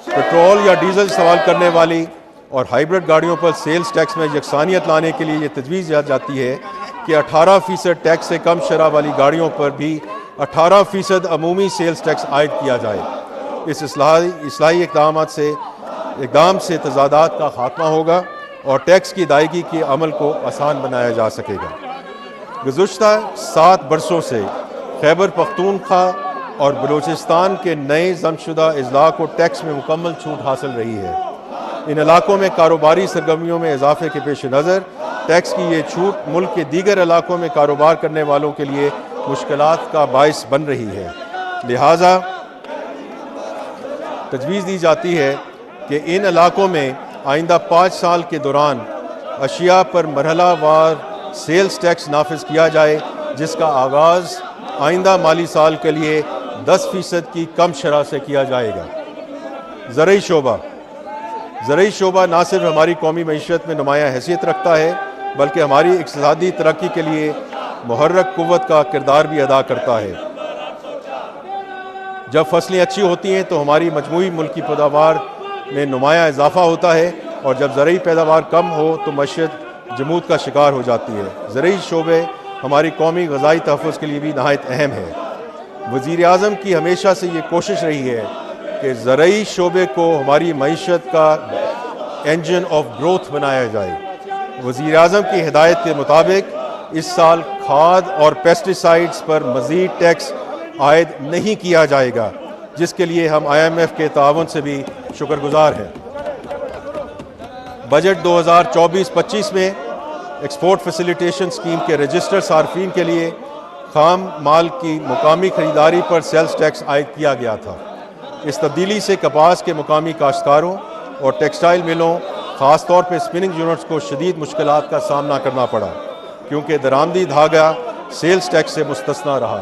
Petrol या diesel इस्तेमाल करने वाली और हाइब्रिड गाड़ियों पर सेल्स टैक्स में यकसानियत लाने के लिए ये तजवीज़ जाती है कि 18% टैक्स से कम शरह वाली गाड़ियों पर भी 18% अमूमी सेल्स टैक्स आयद किया जाए। इस इस्लाही इक़दाम से तज़ादात का खात्मा होगा और टैक्स की अदायगी के अमल को आसान बनाया जा सकेगा। गुज़श्ता 7 बरसों से खैबर पख्तूनख्वा और बलूचिस्तान के नए जमशुदा अजला को टैक्स में मुकम्मल छूट हासिल रही है। इन इलाकों में कारोबारी सरगर्मियों में इजाफे के पेश नज़र टैक्स की ये छूट मुल्क के दीगर इलाकों में कारोबार करने वालों के लिए मुश्किलात का बाइस बन रही है। लिहाजा तजवीज़ दी जाती है कि इन इलाकों में आइंदा 5 साल के दौरान अशिया पर मरहलावार सेल्स टैक्स नाफिज किया जाए, जिसका आगाज़ आइंदा माली साल के लिए 10% की कम शरह से किया जाएगा। ज़रई शोबा ना सिर्फ हमारी कौमी मईशत में नुमायाँ हैसियत रखता है बल्कि हमारी इक़्तिसादी तरक्की के लिए मुहर्रक कुव्वत का किरदार भी अदा करता है। जब फसलें अच्छी होती हैं तो हमारी मजमूई मुल्की पैदावार में नुमायाँ इजाफा होता है और जब ज़रई पैदावार कम हो तो मईशत जमूद का शिकार हो जाती है। ज़रई शोबे हमारी कौमी ग़ज़ाई तहफ़्फ़ुज़ के लिए भी नहायत अहम है। वज़ीर आज़म की हमेशा से ये कोशिश रही है कि ज़रई शोबे को हमारी मईशत का इंजन ऑफ ग्रोथ बनाया जाए। वज़ीर आज़म की हिदायत के मुताबिक इस साल खाद और पेस्टिसाइड्स पर मज़ीद टैक्स आयद नहीं किया जाएगा, जिसके लिए हम IMF के ताउन से भी शुक्रगुजार हैं। बजट 2024-25 में एक्सपोर्ट फैसिलिटेशन स्कीम के रजिस्टर्ड सार्फिन के लिए खाम माल की मुकामी ख़रीदारी पर सेल्स टैक्स आयद किया गया था। इस तब्दीली से कपास के मुकामी काश्तकारों और टेक्सटाइल मिलों, ख़ास तौर पर स्पिनिंग यूनिट्स को शदीद मुश्किलात का सामना करना पड़ा, क्योंकि दरामदी धागा सेल्स टैक्स से मुस्तस्ना रहा।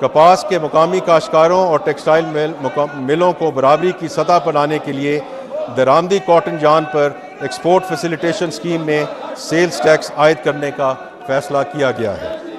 कपास के मुकामी काश्तकारों और टेक्सटाइल मिलों को बराबरी की सतह पर लाने के लिए दरामदी कॉटन जान पर एक्सपोर्ट फैसिलिटेशन स्कीम में सेल्स टैक्स आयद करने का फ़ैसला किया गया है।